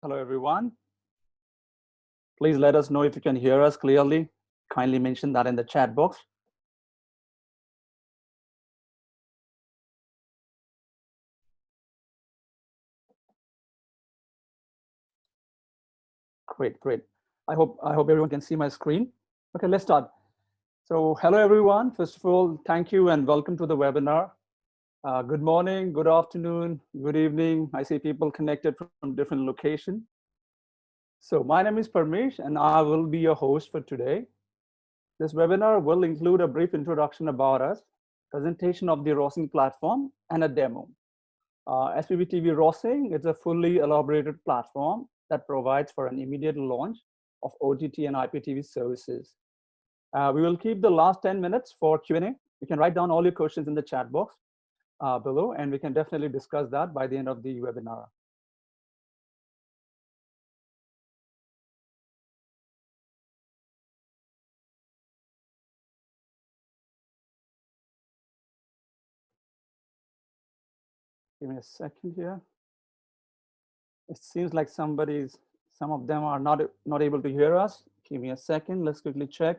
Hello, everyone. Please let us know if you can hear us clearly. Kindly mention that in the chat box. Great. I hope everyone can see my screen. Okay, let's start. So hello, everyone. First of all, thank you and welcome to the webinar. Good morning, good afternoon, good evening. I see people connected from different locations. So my name is Parmesh and I will be your host for today. This webinar will include a brief introduction about us, presentation of the Rosing platform, and a demo. SPB TV Rosing is a fully elaborated platform that provides for an immediate launch of OTT and IPTV services. We will keep the last 10 minutes for Q&A. You can write down all your questions in the chat box below, and we can definitely discuss that by the end of the webinar. Give me a second here. It seems like some of them are not able to hear us. Give me a second. Let's quickly check.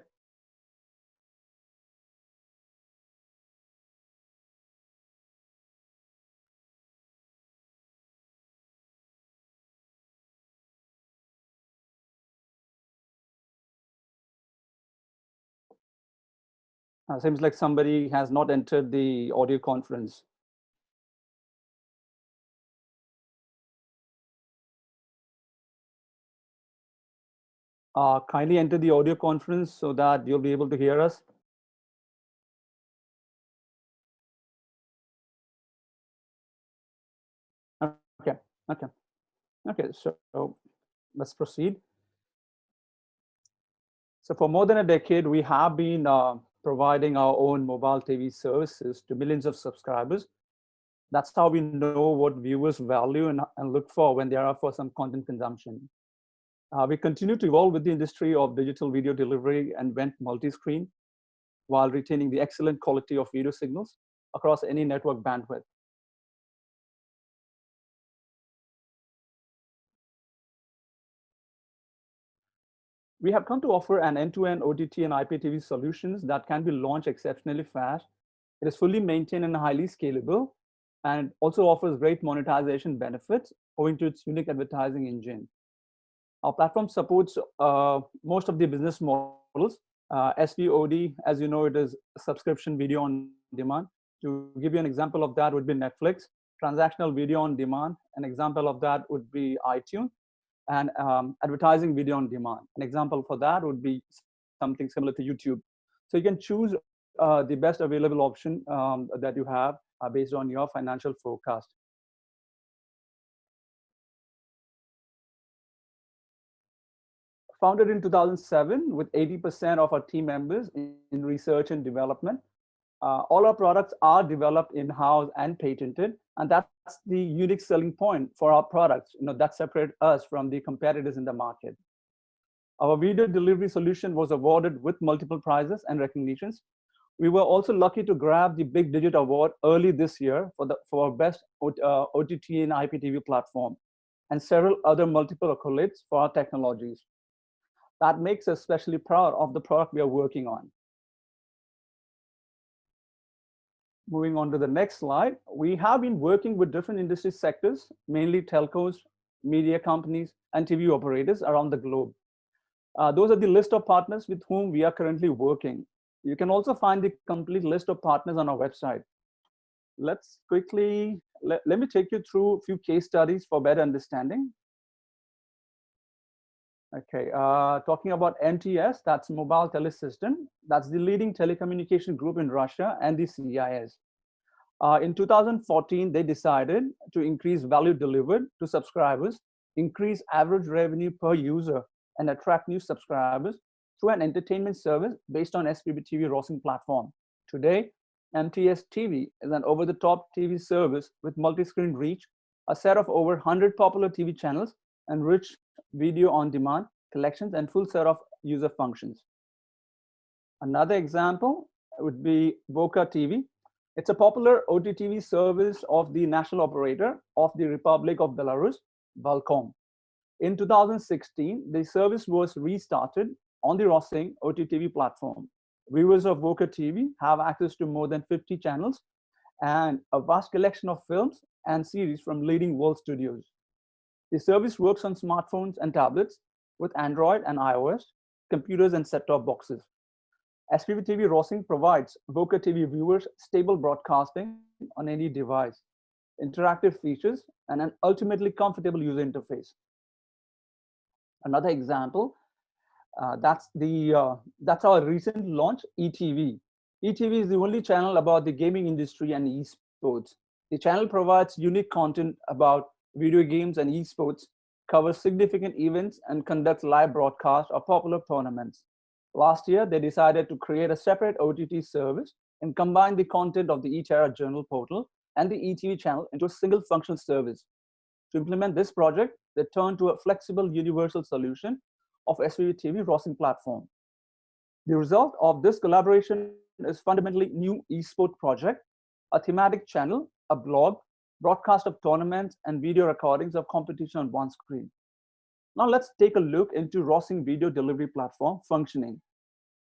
Seems like somebody has not entered the audio conference. Kindly enter the audio conference so that you'll be able to hear us. Okay, so let's proceed. So for more than a decade, we have been providing our own mobile TV services to millions of subscribers. That's how we know what viewers value and look for when they are for some content consumption. We continue to evolve with the industry of digital video delivery and went multi-screen while retaining the excellent quality of video signals across any network bandwidth. We have come to offer an end-to-end OTT and IPTV solutions that can be launched exceptionally fast. It is fully maintained and highly scalable, and also offers great monetization benefits owing to its unique advertising engine. Our platform supports most of the business models. SVOD, as you know, it is subscription video on demand. To give you an example of that would be Netflix. Transactional video on demand, an example of that would be iTunes. And advertising video on demand. An example for that would be something similar to YouTube. So you can choose the best available option that you have based on your financial forecast. Founded in 2007 with 80% of our team members in research and development. All our products are developed in-house and patented, and that's the unique selling point for our products, that separate us from the competitors in the market. Our video delivery solution was awarded with multiple prizes and recognitions. We were also lucky to grab the Big Digit Award early this year for our best OTT and IPTV platform, and several other multiple accolades for our technologies. That makes us especially proud of the product we are working on. Moving on to the next slide, we have been working with different industry sectors, mainly telcos, media companies, and TV operators around the globe. Those are the list of partners with whom we are currently working. You can also find the complete list of partners on our website. Let's quickly, let me take you through a few case studies for better understanding. Okay, talking about MTS, that's Mobile Telesystem. That's the leading telecommunication group in Russia and the CIS. In 2014, they decided to increase value delivered to subscribers, increase average revenue per user, and attract new subscribers through an entertainment service based on SPB TV Rosing platform. Today, MTS TV is an over-the-top TV service with multi-screen reach, a set of over 100 popular TV channels, and rich video on demand collections and full set of user functions. Another example would be Voka TV. It's a popular OTT service of the national operator of the Republic of Belarus, Valcom. In 2016, the service was restarted on the Rosing OTT platform. Viewers of Voca TV have access to more than 50 channels and a vast collection of films and series from leading world studios. The service works on smartphones and tablets with Android and iOS, computers and set-top boxes. SPB TV Rosing provides Voca TV viewers stable broadcasting on any device, interactive features, and an ultimately comfortable user interface. Another example, that's our recent launch, ETV. ETV is the only channel about the gaming industry and esports. The channel provides unique content about video games and esports, covers significant events, and conducts live broadcasts of popular tournaments. Last year, they decided to create a separate OTT service and combine the content of the eTerra Journal portal and the ETV channel into a single functional service. To implement this project, they turned to a flexible universal solution of SPB TV Rosing platform. The result of this collaboration is fundamentally new esport project, a thematic channel, a blog, broadcast of tournaments, and video recordings of competition on one screen. Now let's take a look into Rosing video delivery platform functioning.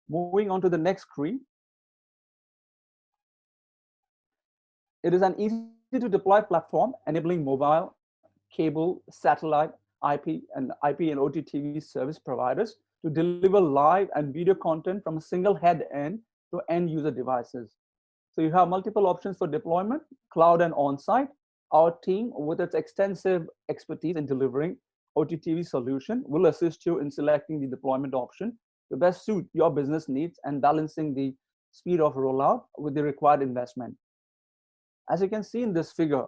Moving on to the next screen. It is an easy to deploy platform enabling mobile, cable, satellite, IP and OTT service providers to deliver live and video content from a single head-end to end user devices. So you have multiple options for deployment, cloud and on-site. Our team, with its extensive expertise in delivering OTT solution, will assist you in selecting the deployment option to best suit your business needs and balancing the speed of rollout with the required investment. As you can see in this figure,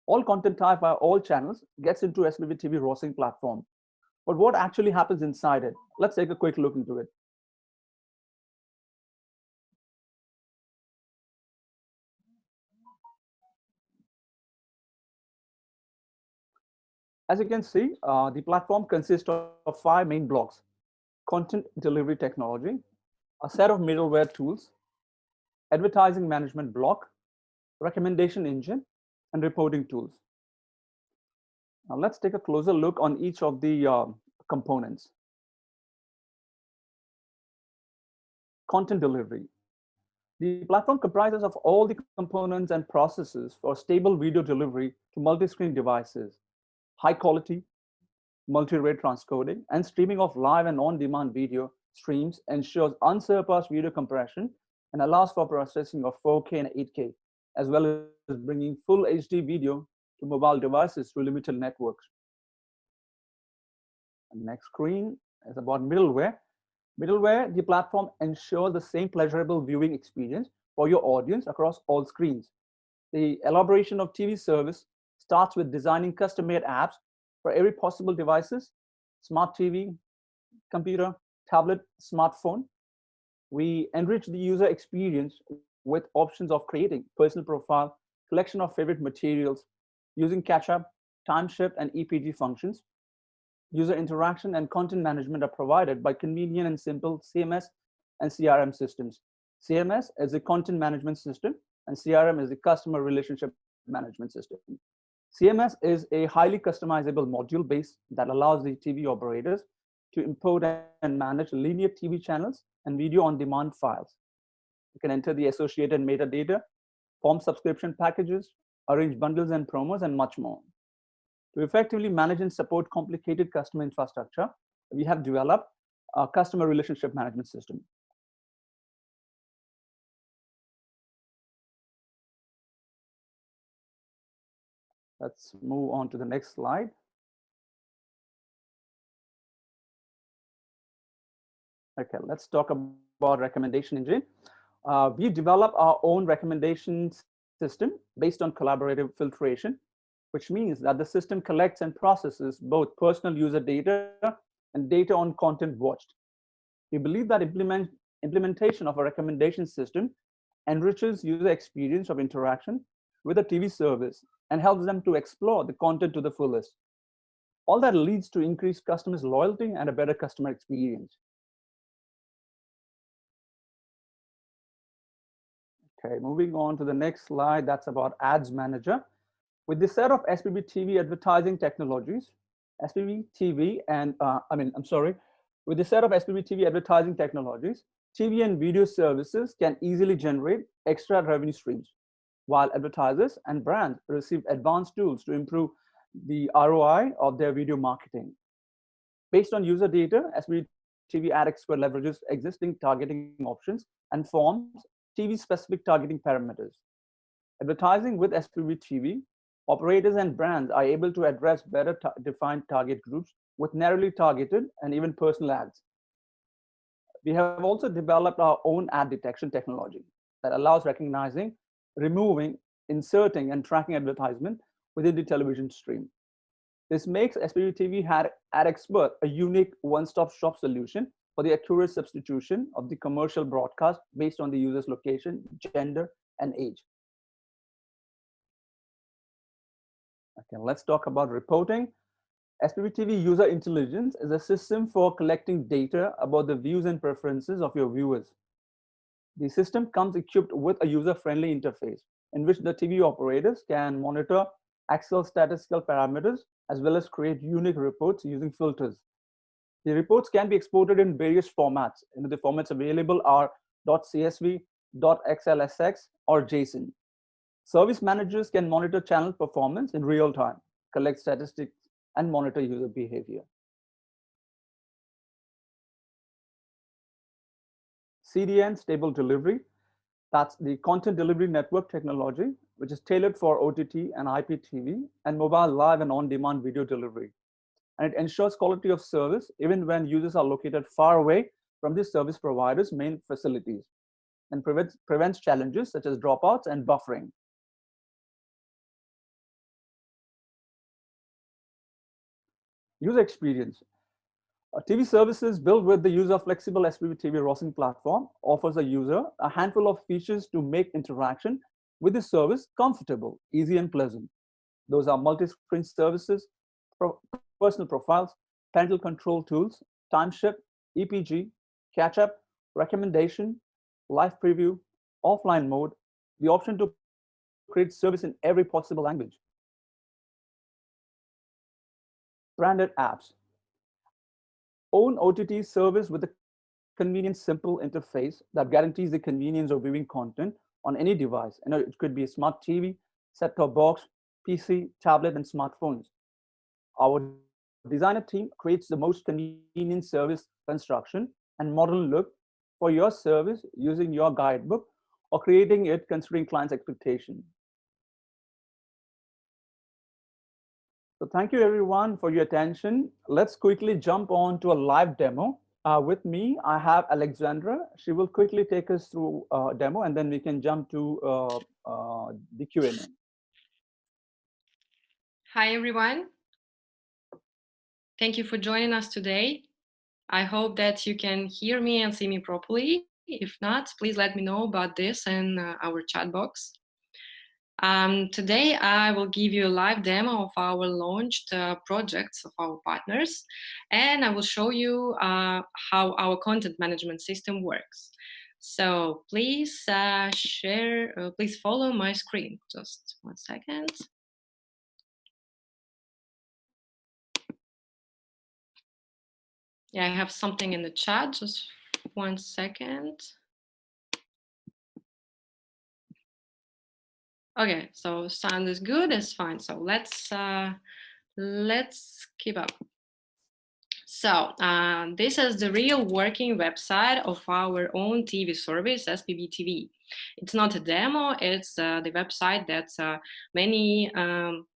all content type by all channels gets into SPB TV Rosing platform. But what actually happens inside it? Let's take a quick look into it. As you can see, the platform consists of 5 main blocks: content delivery technology, a set of middleware tools, advertising management block, recommendation engine, and reporting tools. Now let's take a closer look on each of the components. Content delivery. The platform comprises of all the components and processes for stable video delivery to multi-screen devices, high quality, multi-rate transcoding, and streaming of live and on-demand video streams ensures unsurpassed video compression and allows for processing of 4K and 8K, as well as bringing full HD video to mobile devices through limited networks. The next screen is about middleware. Middleware, the platform ensures the same pleasurable viewing experience for your audience across all screens. The elaboration of TV service starts with designing custom-made apps for every possible devices: smart TV, computer, tablet, smartphone. We enrich the user experience with options of creating personal profile, collection of favorite materials, using catch-up, time shift, and EPG functions. User interaction and content management are provided by convenient and simple CMS and CRM systems. CMS is a content management system, and CRM is a customer relationship management system. CMS is a highly customizable module base that allows the TV operators to import and manage linear TV channels and video on-demand files. You can enter the associated metadata, form subscription packages, arrange bundles and promos, and much more. To effectively manage and support complicated customer infrastructure, we have developed a customer relationship management system. Let's move on to the next slide. Okay, let's talk about recommendation engine. We developed our own recommendation system based on collaborative filtration, which means that the system collects and processes both personal user data and data on content watched. We believe that implementation of a recommendation system enriches user experience of interaction with a TV service and helps them to explore the content to the fullest. All that leads to increased customers' loyalty and a better customer experience. Okay, moving on to the next slide, that's about Ads Manager. With this set of SPB TV advertising technologies, SPB TV and, with the set of SPB TV advertising technologies, TV and video services can easily generate extra revenue streams, while advertisers and brands receive advanced tools to improve the ROI of their video marketing. Based on user data, SPB TV Ad Expert leverages existing targeting options and forms TV-specific targeting parameters. Advertising with SPB TV, operators and brands are able to address better defined target groups with narrowly targeted and even personal ads. We have also developed our own ad detection technology that allows recognizing, removing, inserting, and tracking advertisement within the television stream. This makes SPB TV Ad Expert a unique one-stop shop solution for the accurate substitution of the commercial broadcast based on the user's location, gender, and age. Okay, let's talk about reporting. SPB TV User Intelligence is a system for collecting data about the views and preferences of your viewers. The system comes equipped with a user-friendly interface in which the TV operators can monitor Excel statistical parameters as well as create unique reports using filters. The reports can be exported in various formats. The formats available are .csv, .xlsx, or JSON. Service managers can monitor channel performance in real time, collect statistics, and monitor user behavior. CDN, Stable Delivery, that's the Content Delivery Network technology, which is tailored for OTT and IPTV and mobile live and on-demand video delivery. And it ensures quality of service even when users are located far away from the service provider's main facilities, and prevents challenges such as dropouts and buffering. User experience. TV services built with the use of flexible SPB TV Rosing platform offers a user a handful of features to make interaction with the service comfortable, easy, and pleasant. Those are multi-screen services, personal profiles, parental control tools, timeship, EPG, catch-up, recommendation, live preview, offline mode, the option to create service in every possible language. Branded apps. Own OTT service with a convenient, simple interface that guarantees the convenience of viewing content on any device. It could be a smart TV, set-top box, PC, tablet, and smartphones. Our designer team creates the most convenient service construction and modern look for your service using your guidebook or creating it considering client's expectation. So thank you everyone for your attention. Let's quickly jump on to a live demo. With me, I have Alexandra. She will quickly take us through a demo and then we can jump to the Q&A. Hi everyone. Thank you for joining us today. I hope that you can hear me and see me properly. If not, please let me know about this in our chat box. Today, I will give you a live demo of our launched projects of our partners, and I will show you how our content management system works. So please please follow my screen. Just 1 second. Yeah, I have something in the chat. Just 1 second. Okay, so sound is good, it's fine. So let's keep up. So this is the real working website of our own TV service, SPB TV. It's not a demo, it's the website that many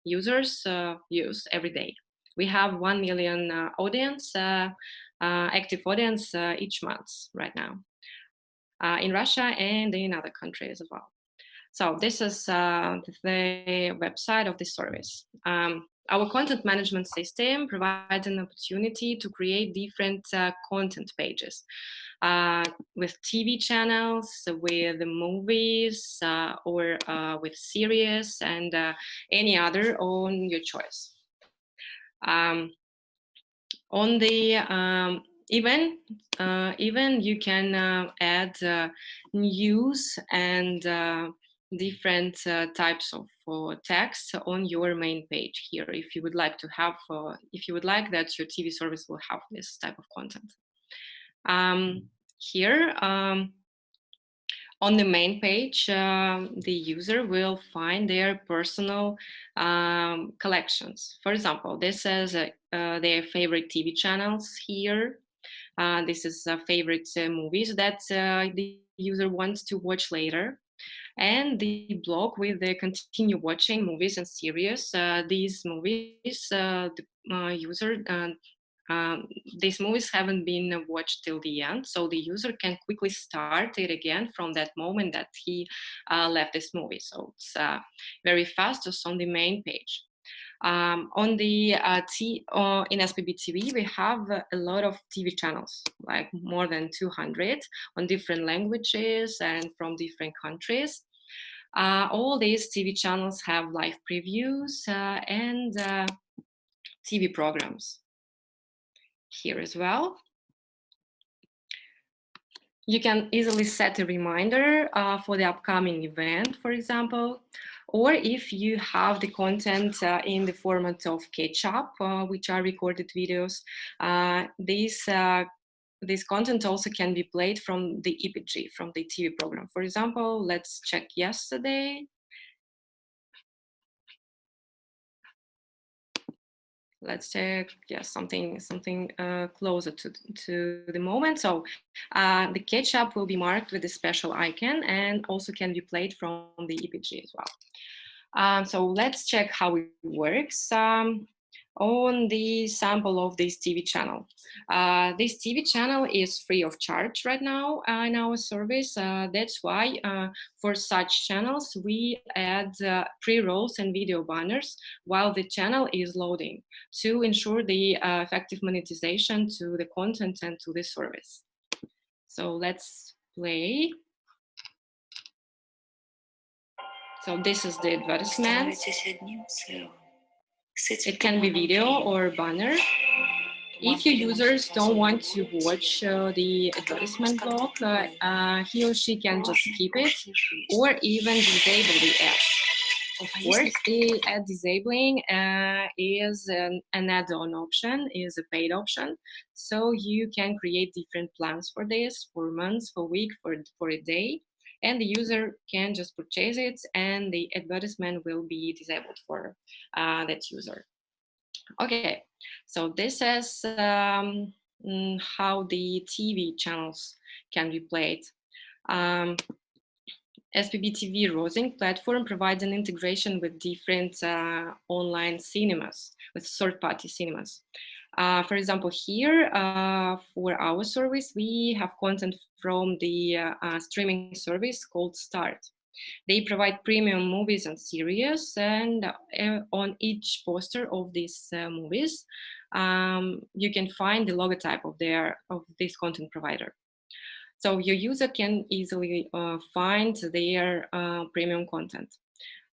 users use every day. We have 1 million active audience each month right now in Russia and in other countries as well. So this is the website of this service. Our content management system provides an opportunity to create different content pages with TV channels, with movies, or with series, and any other on your choice. On the even you can add news and different types of text on your main page here, if you would like to have, if you would like that your TV service will have this type of content. Here, on the main page, the user will find their personal collections. For example, this is their favorite TV channels here. This is favorite movies that the user wants to watch later. And the blog with the continue watching movies and series. These movies, the user, these movies haven't been watched till the end, so the user can quickly start it again from that moment that he left this movie. So it's very fast, just on the main page. On the in SPB TV, we have a lot of TV channels, like more than 200 on different languages and from different countries. All these TV channels have live previews and TV programs here as well. You can easily set a reminder for the upcoming event, for example, or if you have the content in the format of catch-up, which are recorded videos, this content also can be played from the EPG, from the TV program. For example, let's check yesterday. Let's check, yes, something closer to the moment. So the catch-up will be marked with a special icon and also can be played from the EPG as well. So let's check how it works. On the sample of this TV channel. This TV channel is free of charge right now in our service. That's why for such channels, we add pre-rolls and video banners while the channel is loading to ensure the effective monetization to the content and to the service. So let's play. So this is the advertisement. It can be video or banner. If your users don't want to watch the advertisement block, he or she can just skip it or even disable the ad. Of course, the ad disabling is an add-on option, is a paid option. So you can create different plans for this, for months, for a week, for a day. And the user can just purchase it and the advertisement will be disabled for that user. Okay, so this is how the TV channels can be played. SPB TV Rosing platform provides an integration with different online cinemas, with third-party cinemas. For example, here for our service, we have content from the streaming service called Start. They provide premium movies and series, and on each poster of these movies, you can find the logotype of this content provider. So your user can easily find their premium content.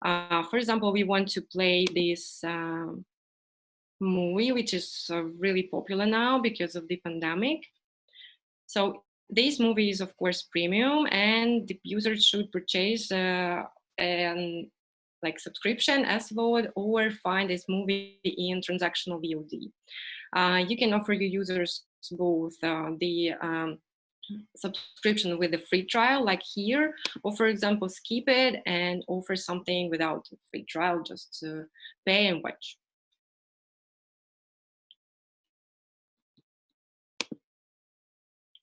For example, we want to play this movie, which is really popular now because of the pandemic. So this movie is, of course, premium, and the user should purchase like subscription as VOD or find this movie in transactional VOD. You can offer your users both the subscription with a free trial, like here, or for example, skip it and offer something without a free trial, just to pay and watch.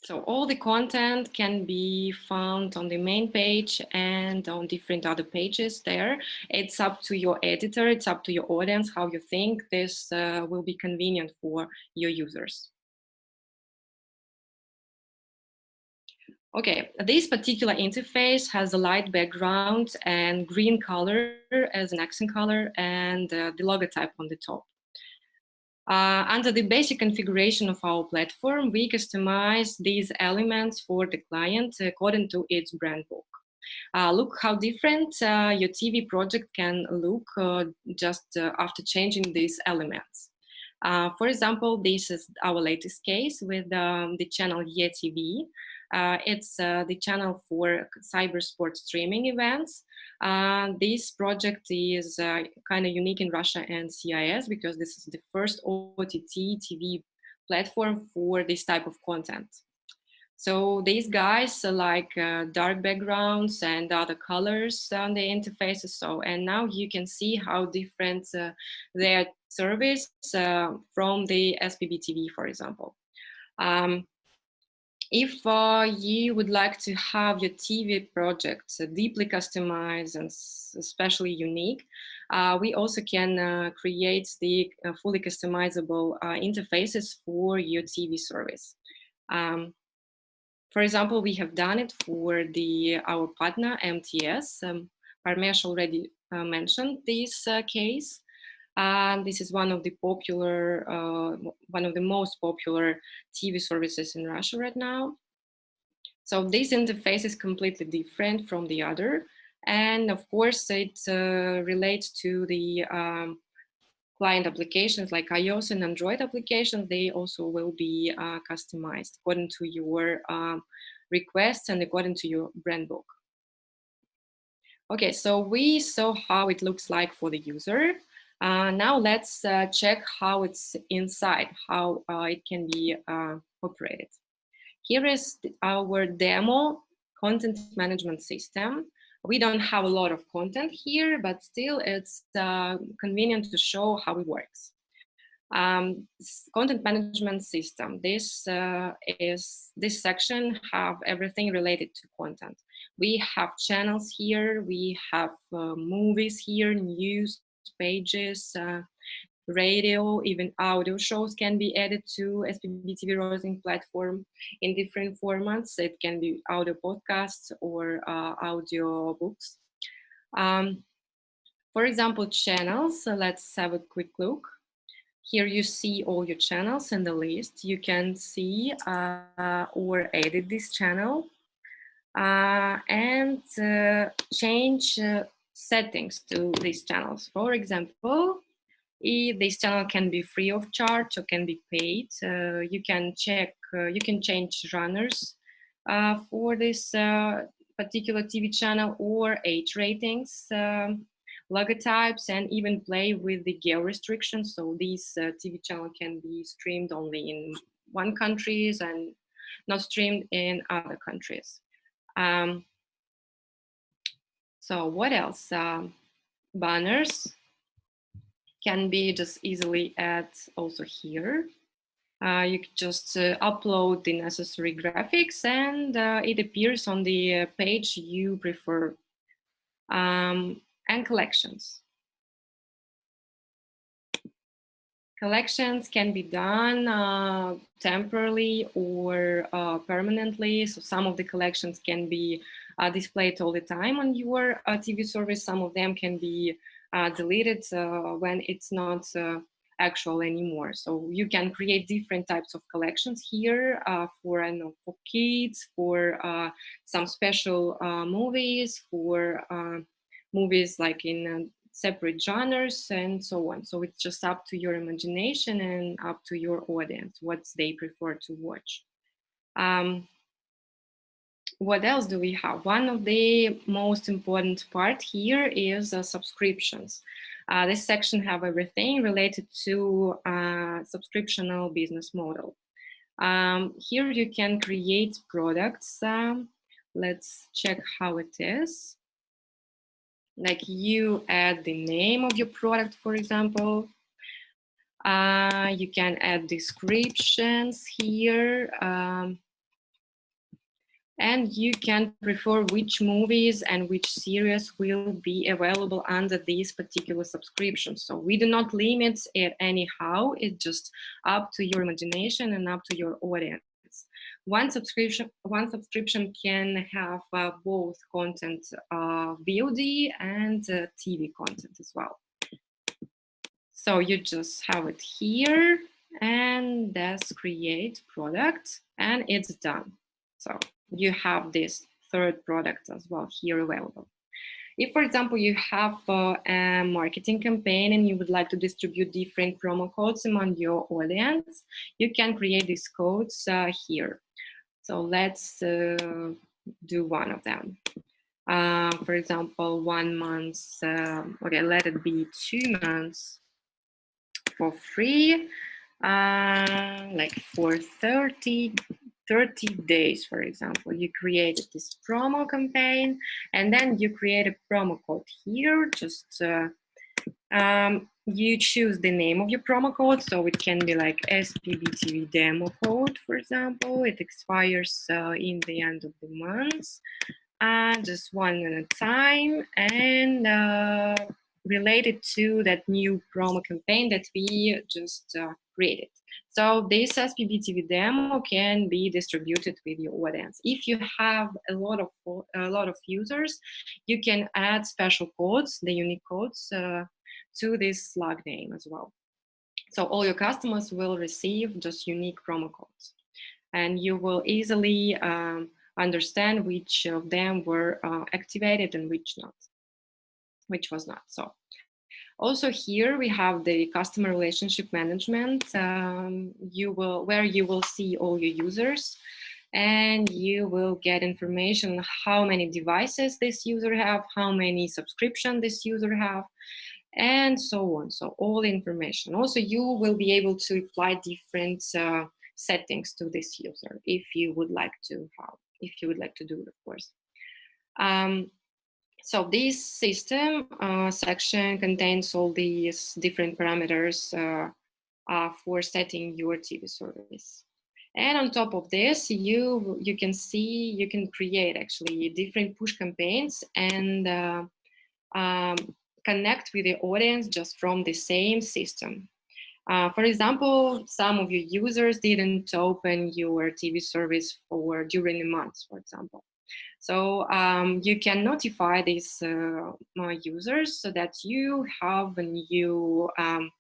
So all the content can be found on the main page and on different other pages there. It's up to your editor, it's up to your audience, how you think this will be convenient for your users. Okay, this particular interface has a light background and green color as an accent color and the logotype on the top. Under the basic configuration of our platform, we customize these elements for the client according to its brand book. Look how different your TV project can look just after changing these elements. For example, this is our latest case with the channel Yeah TV. It's the channel for cyber sports streaming events. This project is kind of unique in Russia and CIS because this is the first OTT TV platform for this type of content. So these guys like dark backgrounds and other colors on the interfaces. So, and now you can see how different their service from the SPB TV, for example. If you would like to have your TV project deeply customized and especially unique, we also can create the fully customizable interfaces for your TV service. For example, we have done it for our partner MTS. Parmesh already mentioned this case. This is one of the most popular TV services in Russia right now. So this interface is completely different from the other. And of course, it relates to the client applications like iOS and Android applications. They also will be customized according to your requests and according to your brand book. Okay, so we saw how it looks like for the user. Now let's check how it's inside, how it can be operated. Here is our demo content management system. We don't have a lot of content here, but still it's convenient to show how it works. Content management system. This section have everything related to content. We have channels here. We have movies here, news pages, radio, even audio shows can be added to SPB TV Rosing platform in different formats. It can be audio podcasts or audio books. For example, channels. Let's have a quick look. Here you see all your channels in the list. You can see or edit this channel and change settings to these channels. For example, this channel can be free of charge or can be paid. You can check, you can change runners for this particular TV channel or age ratings, logotypes, and even play with the geo restrictions. So these TV channel can be streamed only in one country and not streamed in other countries. So what else? Banners can be just easily add also here. You can just upload the necessary graphics and it appears on the page you prefer. And collections. Collections can be done temporarily or permanently. So some of the collections can be displayed all the time on your TV service. Some of them can be deleted when it's not actual anymore. So you can create different types of collections here for, I know, for kids, for some special movies, for movies like in separate genres and so on. So it's just up to your imagination and up to your audience, what they prefer to watch. What else do we have? One of the most important part here is subscriptions. This section have everything related to subscriptional business model. Here you can create products. Let's check how it is. Like you add the name of your product, for example. You can add descriptions here. And you can prefer which movies and which series will be available under these particular subscriptions. So we do not limit it anyhow. It's just up to your imagination and up to your audience. One subscription can have both content, VOD and TV content as well. So you just have it here and that's create product and it's done. So you have this third product as well here available. If, for example, you have a marketing campaign and you would like to distribute different promo codes among your audience, you can create these codes here. So let's do one of them. For example, 1 month, okay, let it be 2 months for free, like for 30 days, for example. You created this promo campaign, and then you create a promo code here. Just you choose the name of your promo code, so it can be like SPB TV demo code, for example. It expires in the end of the month, just one at a time, and related to that new promo campaign that we just created. So this SPB TV demo can be distributed with your audience. If you have a lot of users, you can add special codes, the unique codes, to this slug name as well. So all your customers will receive just unique promo codes, and you will easily understand which of them were activated and which was not. So also here we have the customer relationship management, where you will see all your users, and you will get information how many devices this user have, how many subscription this user have, and so on. So all information. Also, you will be able to apply different settings to this user if you would like to do it, of course. So this system section contains all these different parameters for setting your TV service. And on top of this, you can create actually different push campaigns and connect with the audience just from the same system. For example, some of your users didn't open your TV service during the month, for example. So you can notify these users so that you have a new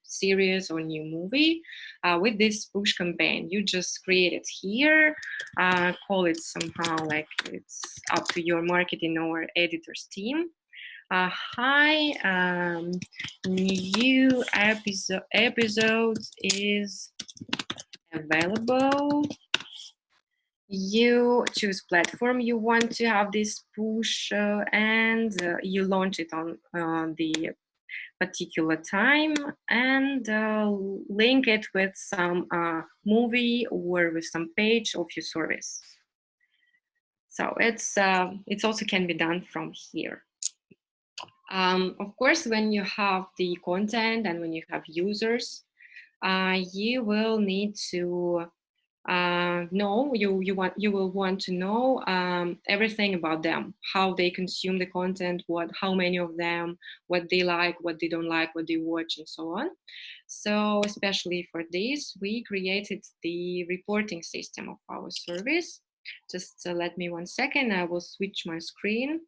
series or new movie with this push campaign. You just create it here, call it somehow, like it's up to your marketing or editor's team. Hi, new episode is available. You choose platform you want to have this push, and you launch it on the particular time, and link it with some movie or with some page of your service. So it's also can be done from here. Of course, when you have the content and when you have users, you will need to you will want to know everything about them, how they consume the content, how many of them, what they like, what they don't like, what they watch, and so on. So especially for this, we created the reporting system of our service. Just let me 1 second, I will switch my screen.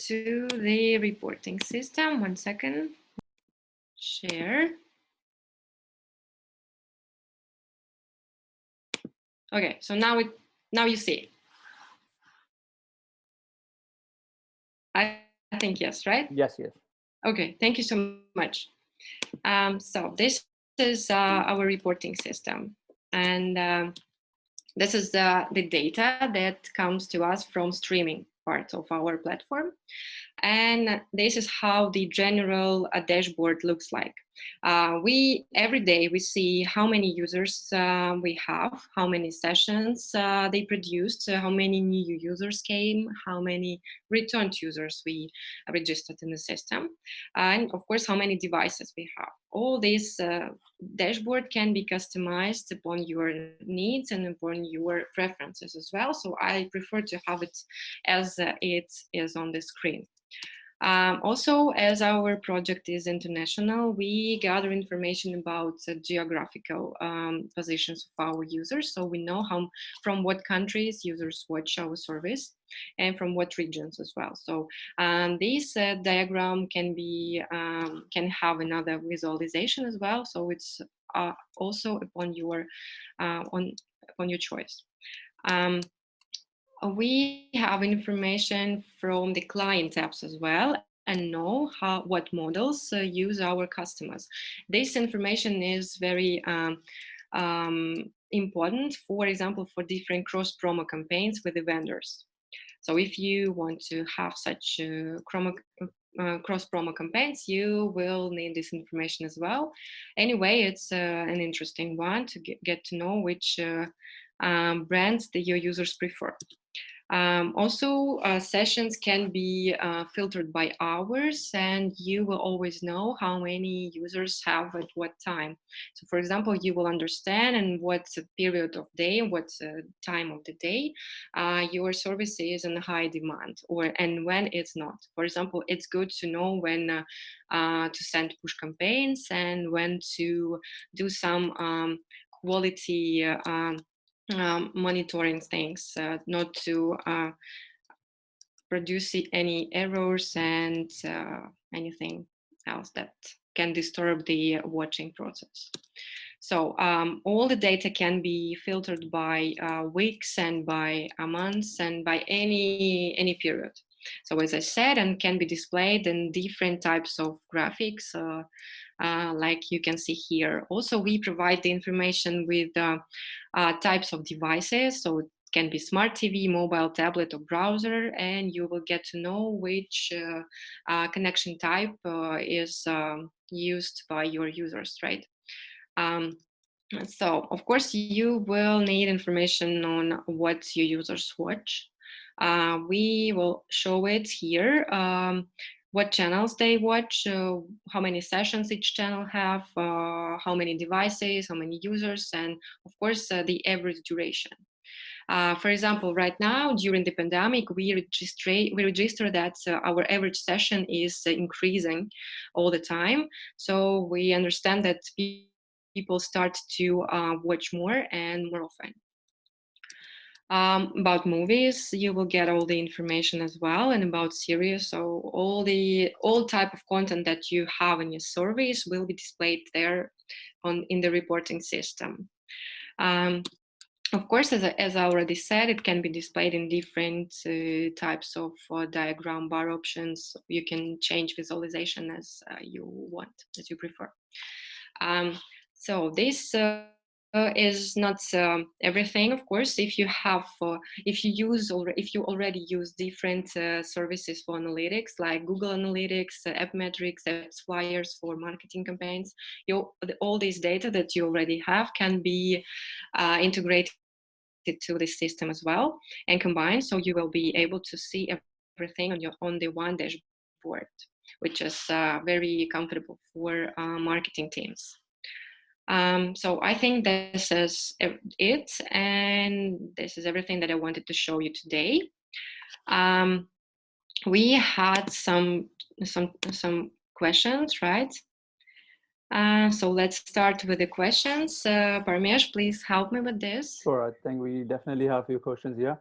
To the reporting system. 1 second. Share. Okay, so now you see it. I think yes, right? Yes. Okay, thank you so much. So this is our reporting system, and this is the data that comes to us from streaming part of our platform. And this is how the general dashboard looks like. Every day we see how many users we have, how many sessions they produced, how many new users came, how many returned users we registered in the system, and of course how many devices we have. All this dashboard can be customized upon your needs and upon your preferences as well. So I prefer to have it as it is on the screen. Also, as our project is international, we gather information about geographical positions of our users. So we know from what countries users watch our service and from what regions as well. So this diagram can have another visualization as well. So it's also upon your choice. we have information from the client apps as well and know what models use our customers. This information is very important, for example, for different cross promo campaigns with the vendors. So if you want to have such cross promo campaigns, you will need this information as well. Anyway, it's an interesting one to get to know which brands that your users prefer. Also, sessions can be filtered by hours, and you will always know how many users have at what time. So, for example, you will understand in what period of day, what time of the day your service is in high demand, and when it's not. For example, it's good to know when to send push campaigns and when to do some quality monitoring things, not to produce any errors and anything else that can disturb the watching process. So all the data can be filtered by weeks and by months and by any period. So as I said, and can be displayed in different types of graphics, like you can see here. Also, we provide the information with types of devices. So it can be smart TV, mobile, tablet, or browser, and you will get to know which connection type is used by your users, right? So, of course, you will need information on what your users watch. We will show it here, what channels they watch, how many sessions each channel have, how many devices, how many users, and of course, the average duration. For example, right now during the pandemic, we register that our average session is increasing all the time. So we understand that people start to watch more and more often. About movies, you will get all the information as well, and about series. So all type of content that you have in your service will be displayed there in the reporting system. Of course, as I already said, it can be displayed in different types of diagram bar options. You can change visualization as you want, as you prefer. So this is not everything. Of course, if you have, if you already use different services for analytics, like Google Analytics, App Metrics, Apps Flyers for marketing campaigns, all this data that you already have can be integrated to this system as well and combined, so you will be able to see everything on the one dashboard, which is very comfortable for marketing teams. So I think this is it, and this is everything that I wanted to show you today. We had some questions, right? So let's start with the questions. Parmesh, please help me with this. Sure, I think we definitely have a few questions here.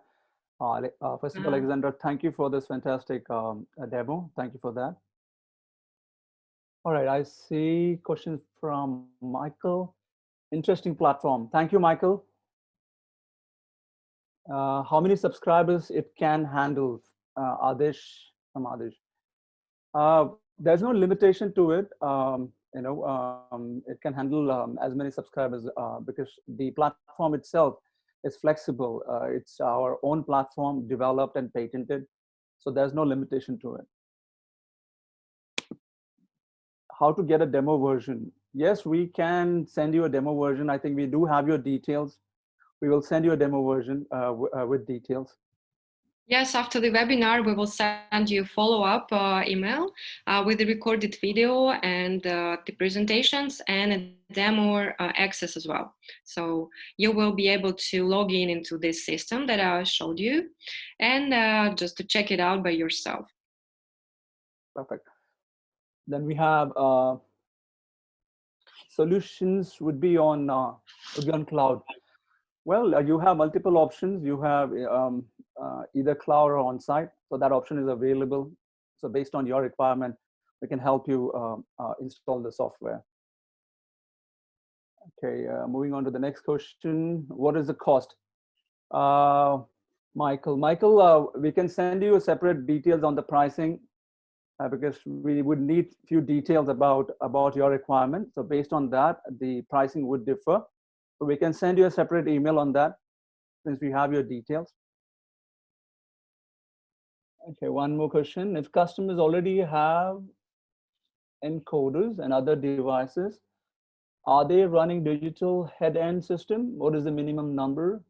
First of all, Alexandra, thank you for this fantastic demo. Thank you for that. All right, I see questions from Michael. Interesting platform. Thank you, Michael. How many subscribers it can handle? Adish, from Adish. There's no limitation to it. It can handle as many subscribers because the platform itself is flexible. It's our own platform, developed and patented. So there's no limitation to it. How to get a demo version? Yes, we can send you a demo version. I think we do have your details. We will send you a demo version with details. Yes, after the webinar, we will send you a follow-up email with the recorded video and the presentations and a demo access as well. So you will be able to log in into this system that I showed you and just to check it out by yourself. Perfect. Then we have solutions would be on cloud. Well, you have multiple options. You have either cloud or on-site. So that option is available. So based on your requirement, we can help you install the software. Okay, moving on to the next question. What is the cost? Michael, we can send you separate details on the pricing because we would need few details about your requirement. So based on that, the pricing would differ. So we can send you a separate email on that since we have your details. Okay, one more question. If customers already have encoders and other devices, are they running digital head-end system? What is the minimum number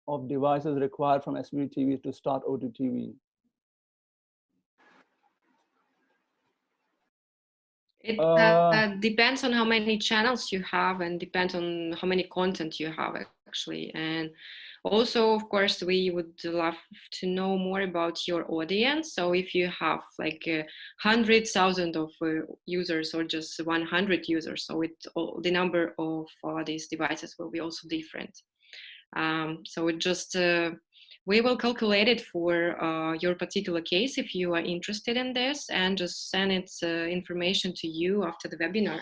of devices required from SPB TV to start O2TV? It depends on how many channels you have and depends on how many content you have actually. And also, of course, we would love to know more about your audience. So if you have like 100,000 of users or just 100 users, so the number of these devices will be also different. So it just we will calculate it for your particular case if you are interested in this, and just send its information to you after the webinar.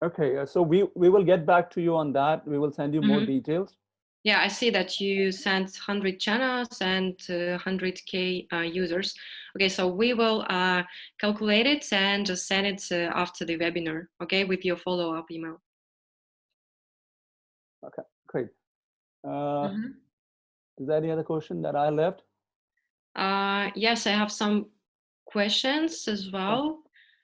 Okay, so we will get back to you on that. We will send you more details. Yeah, I see that you sent 100 channels and 100K users. Okay, so we will calculate it and just send it after the webinar, okay, with your follow-up email. Okay, great. Is there any other question that I left? Yes, I have some questions as well.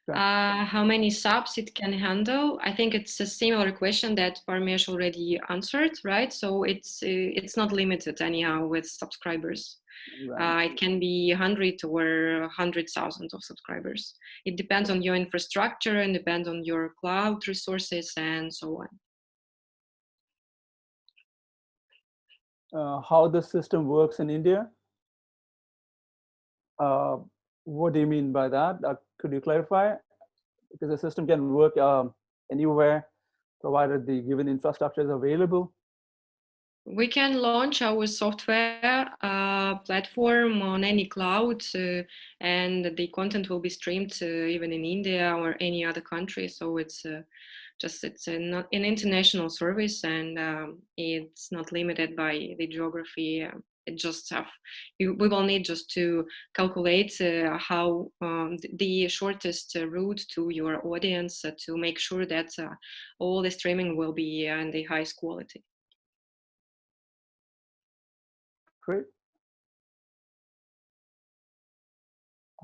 Sure. How many subs it can handle? I think it's a similar question that Parmesh already answered, right? So it's not limited anyhow with subscribers. Right. It can be 100 or 100,000 of subscribers. It depends on your infrastructure and depends on your cloud resources and so on. How the system works in India? What do you mean by that? Could you clarify? Because the system can work anywhere, provided the given infrastructure is available. We can launch our software platform on any cloud, and the content will be streamed even in India or any other country. So it's an international service, and it's not limited by the geography. It just we will need just to calculate how the shortest route to your audience to make sure that all the streaming will be in the highest quality. Great.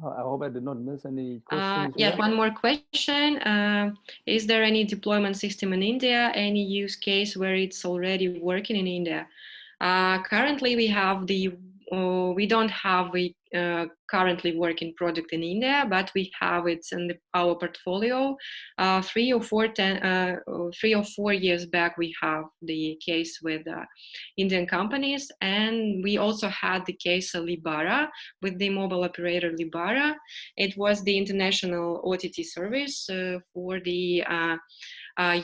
I hope I did not miss any questions. Yeah, one more question. Is there any deployment system in India? Any use case where it's already working in India? Currently, we don't have a currently working project in India, but we have it in our portfolio. 3 or 4 years back, we have the case with Indian companies, and we also had the case of Libara with the mobile operator Libara. It was the international OTT service for the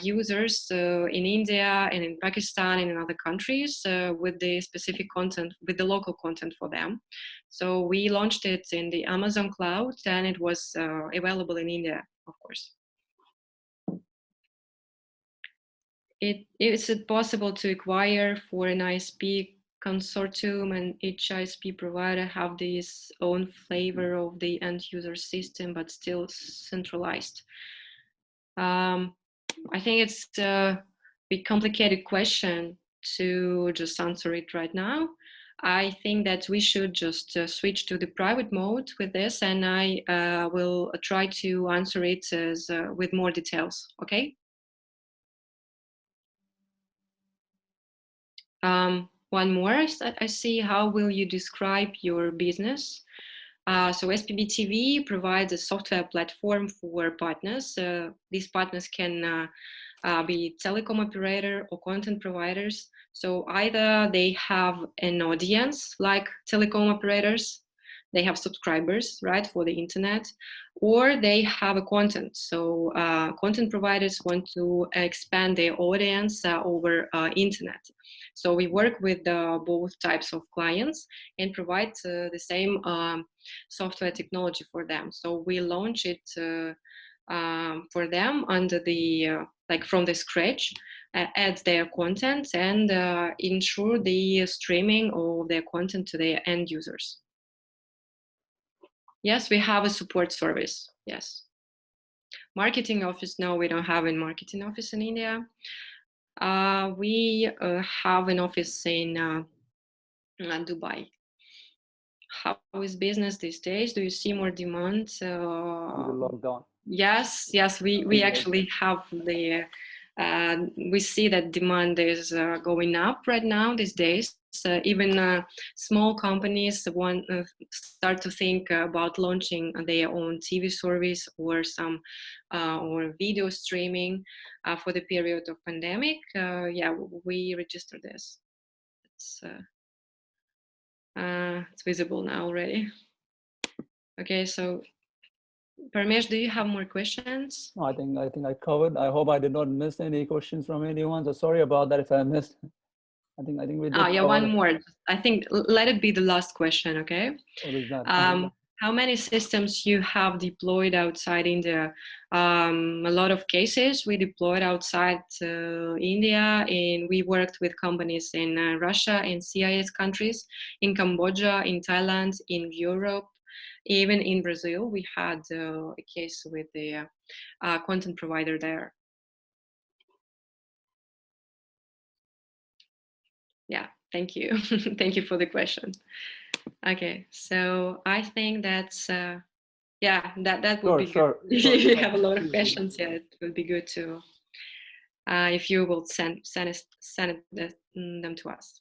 users in India and in Pakistan and in other countries with the specific content, with the local content for them. So we launched it in the Amazon cloud, and it was available in India, of course. Is it possible to acquire for an ISP consortium and each ISP provider have this own flavor of the end user system, but still centralized? I think it's a big complicated question to just answer it right now. I think that we should just switch to the private mode with this, and I will try to answer it with more details, okay? One more, I see, how will you describe your business? So SPB TV provides a software platform for partners. These partners can be telecom operator or content providers. So either they have an audience like telecom operators, they have subscribers, right, for the internet, or they have a content. So content providers want to expand their audience over internet. So we work with both types of clients and provide the same software technology for them. So we launch it for them under the like from the scratch. add their content and ensure the streaming of their content to their end users. Yes, we have a support service. Yes. Marketing office, no, we don't have a marketing office in India. We have an office in Dubai. How is business these days? Do you see more demand? Under lockdown. Yes, we actually have the, we see that demand is going up right now these days. Even small companies start to think about launching their own TV service or some or video streaming for the period of pandemic. Yeah, we registered this. It's visible now already. Okay, so Parmesh, do you have more questions? No, I think I covered. I hope I did not miss any questions from anyone. So sorry about that if I missed. I think we did. Oh yeah, one more. I think let it be the last question. Okay. What is that? How many systems you have deployed outside India? A lot of cases we deployed outside India, and we worked with companies in Russia, in CIS countries, in Cambodia, in Thailand, in Europe, even in Brazil. We had a case with the content provider there. Yeah, thank you. Thank you for the question. Okay, so I think that's yeah, that would be good. If you have a lot of questions, yeah, it would be good to if you will send them to us.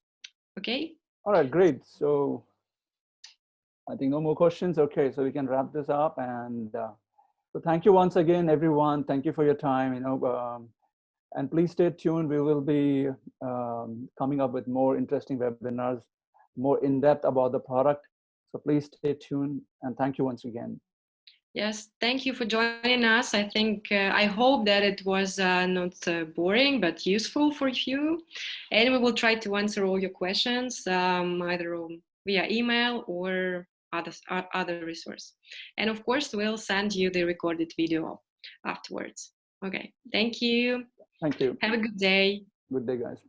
Okay. All right, great. So I think no more questions. Okay, so we can wrap this up. And so thank you once again, everyone. Thank you for your time. And please stay tuned. We will be coming up with more interesting webinars, more in-depth about the product. So please stay tuned, and thank you once again. Yes, thank you for joining us. I think, I hope that it was not boring, but useful for you. And we will try to answer all your questions, either via email or other resource. And of course, we'll send you the recorded video afterwards. Okay, thank you. Thank you. Have a good day. Good day, guys.